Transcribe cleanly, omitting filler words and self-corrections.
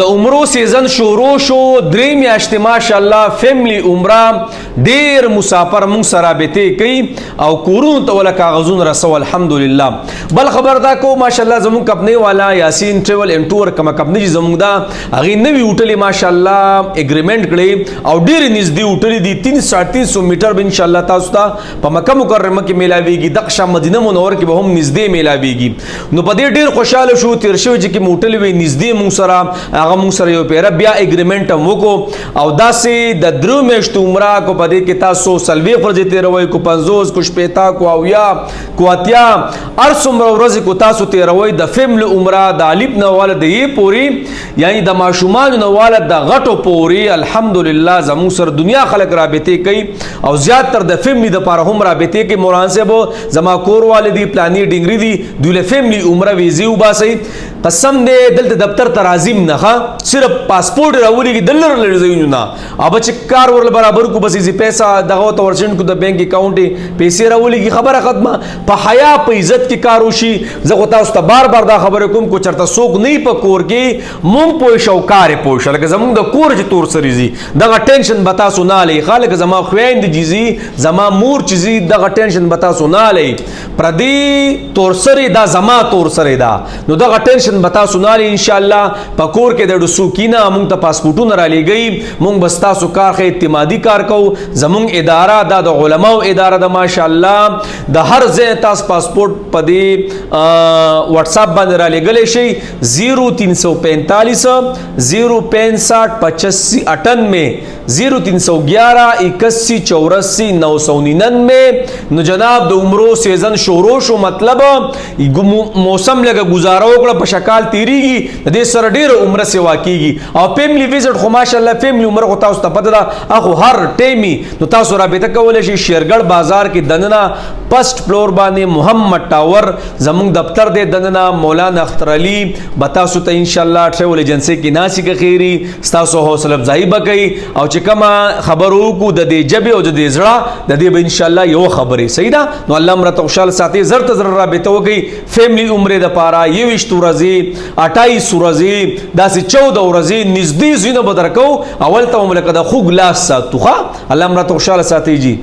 د عمرو سیزن شروع شو، درې میاشتې ماشاءالله فیملی عمره ډیر مسافر مونږ سره رابطې کوي او کورونو ته ولا کاغذونه رسو الحمدلله. بل خبر دا کو ماشاءالله زمونږ کمپنۍ والا یاسین ټریول اینڈ ټور کومه کمپنۍ چې زمونږ دا هغې نوي هوټلې ماشاءالله اګریمنټ کړی او ډېرې نږدې هوټلې دي 300 میټر به انشاءالله تاسو ته په مکه مکرمه کې میلاویږي، دغه شان مدینه منوره کې به هم نږدې میلاویږي. نو په دې ډېر خوشحاله شو تېر شوی چې کوم هوټل وي نږدې مونږ سره هغه مونږ سره یو پیره بیا اګریمنټ هم وکړو او داسې د درو میاشتو عمره کو په دې کې تاسو څلوېښت ورځې تېروئ، کو 50 کو شپېته کو اویا کو اتیا هر څومره ورځې کو تاسو تېروئ. د فیمل عمره د الف نه واله د یې پورې یعنی د ماشومانو نه واله د غټو پورې الحمدلله زموږ سره دنیا خلک رابطې کوي او زیاتر د فیملی دپاره هم رابطې کوي. مولانا صاحب زما کور والې دي پلاني ډنګري دي دوی له فیملی عمره ویزې وباسئ. قسم دی دلته دفتر ته راځي نه صرف پاسپورټ راولېږي د لرې لرې ځایونو نه او به چې کار ورله برابر کو بس یې پیسه دغه ته ورسېنډ کو د بینک اکاونټ یې پیسې راولېږي. خبره ختمه. په حیا په عزت کې کار وشي. زه خو تاسو ته بار بار دا خبره کوم کو چېرته څوک نه په کور کې مونږ پوه شه او کار یې پوه شه لکه زمونږ د کور چې تور سرې ځي دغه ټینشن به تاسو نه هلئ. خلک زما خویندې چې ځي زما مور چې ځي دغه ټینشن به تاسو نه هلئ. پردي تور سرې دا زما تور سرې ده نو دغه ټینشن به تاسو نه هلئ. انشاءالله په کور کې د ډسوکینه مونږ ته پاسپورټونه رالیږئ. مونږ بس تاسو کار ښه اعتمادي کار کوو. زمونږ اداره دا د علماو اداره ده ماشاءالله د هر ځای تاسو پاسپورټ په دې واتساپ باندې رالیږلی شئ 0345 065 85 0311 81 84 999. نو جناب د عمرو سیزن شروع شو مطلب موسم لګه گزاره وکړه په شکال تیریږي د دې سره ډېره عمره سیوا کیږي او فیملی ویزټ خو ماشاءالله فیملی عمره خو تاسو ته پته ده اخو هر ټیمي نو تاسو رابطه کولی شئ. شیرګړ بازار کې دننه فسٹ فلور باندې محمد ټاور زمونږ دفتر دی دننه مولانا اختر علي به تاسو ته انشاءالله ټریول ایجنسۍ کې ناسې که خیري ستاسو حوصله افزایي به کوي او چې کومه خبر وکړو د دې ژبې او د دې زړه د دې به انشاءالله یو خبرې صحیح ده. نو الله مو راته خوشحاله ساتي. زر ته زر رابطه وکړئ فیملی عمرې دپاره 21 ورځې 28 ورځې داسې 14 ورځې نږدې ځایونه به درکوو. اول ته مو لکه د خوږ لاس ساتو ښه. الله مو راته خوشحاله ساتي جي.